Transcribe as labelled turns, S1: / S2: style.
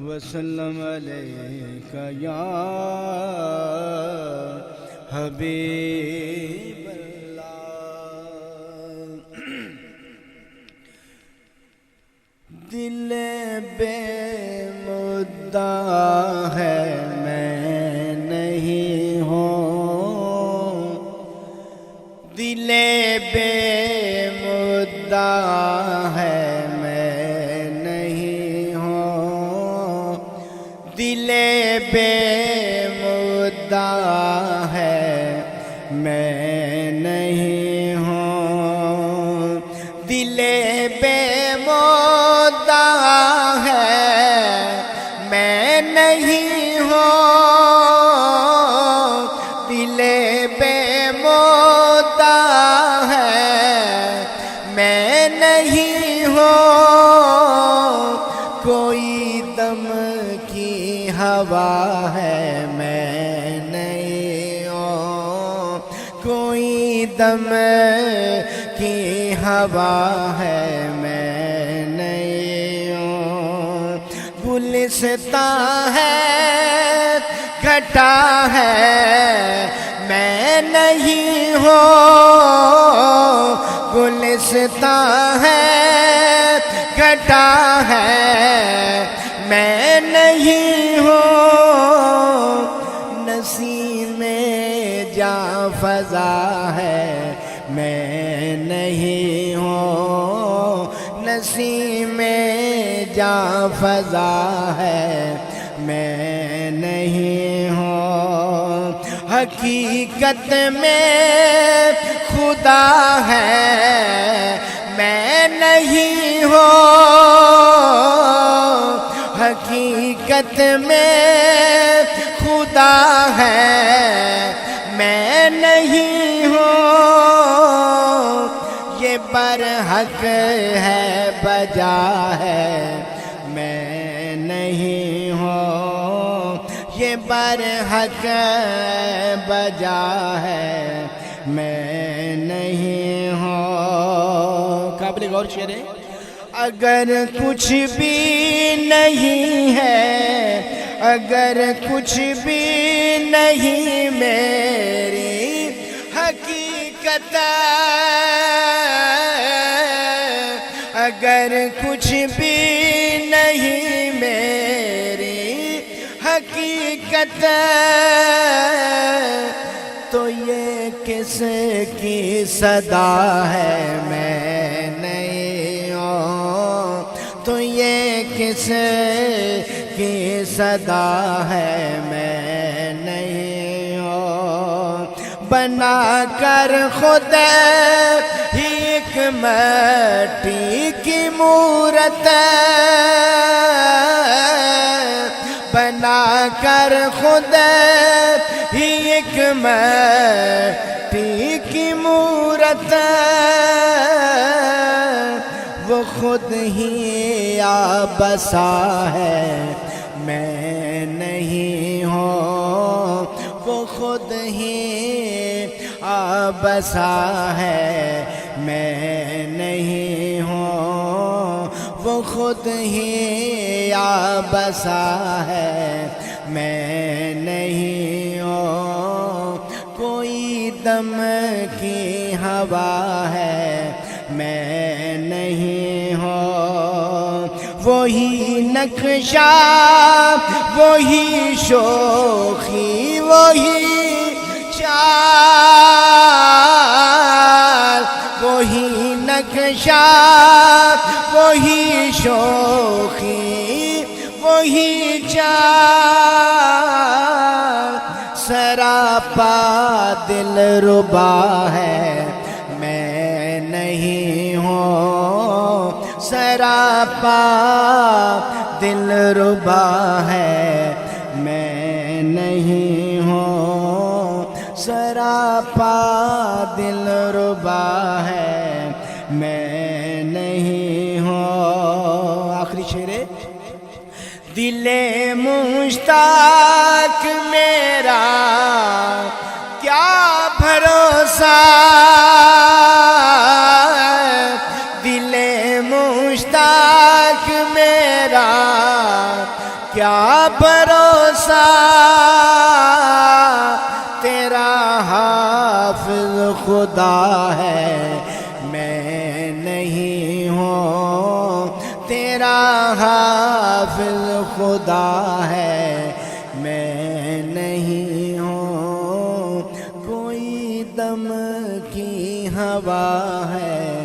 S1: وسلم علیک یا حبیب اللہ۔ دل بے مدعا ہے میں نہیں ہوں، دل بے مدعا ہے میں نہیں ہوں، دل بے مدعا ہے میں نہیں ہوں، دل بے مدعا ہے میں نہیں ہوں، دل بے مدعا ہے میں نہیں ہوں، کوئی دم کی ہوا ہے میں نہیں ہوں، کوئی دم کی ہوا ہے میں نہیں ہوں، گلستاں ہے گھٹا ہے میں نہیں ہوں، گلستاں ہے گھٹا ہے میں نہیں ہوں، نسیم جاں فضا ہے میں نہیں ہوں، نسیم جاں فضا ہے میں نہیں ہوں، حقیقت میں خدا ہے میں نہیں ہوں، حقیقت میں خدا ہے میں نہیں ہوں، یہ برحق ہے بجا ہے میں نہیں ہوں، یہ برحق بجا ہے میں نہیں ہوں۔ قابل غور شعر ہے۔ اگر کچھ بھی نہیں ہے، اگر کچھ بھی نہیں میری حقیقت، اگر کچھ بھی نہیں میری حقیقت، تو یہ کس کی صدا ہے میں نہیں ہوں، تو یہ کس کی صدا ہے میں نہیں ہوں، بنا کر خود ہی ایک مٹی کی مورت، بنا کر خود ہی ایک مٹی کی مورت، وہ خود ہی آبسا ہے میں نہیں ہوں، وہ خود ہی آبسا ہے میں نہیں ہوں، وہ خود ہی آبسا ہے میں نہیں ہوں، کوئی دم کی ہوا ہے میں نہیں ہوں، وہی نقشہ وہی شوخی وہی چال، وہی نقشہ وہی شوخی وہی چال، سراپا دل ربا ہے میں نہیں ہوں، سراپا دل ربا ہے میں نہیں ہوں، سراپا دل ربا ہے میں نہیں ہوں۔ آخری شعر ہے۔ دل مشتاق میرا کیا بھروسہ کیا بھروسہ تیرا حافظ خدا ہے میں نہیں ہوں، تیرا حافظ خدا ہے میں نہیں ہوں، کوئی دم کی ہوا ہے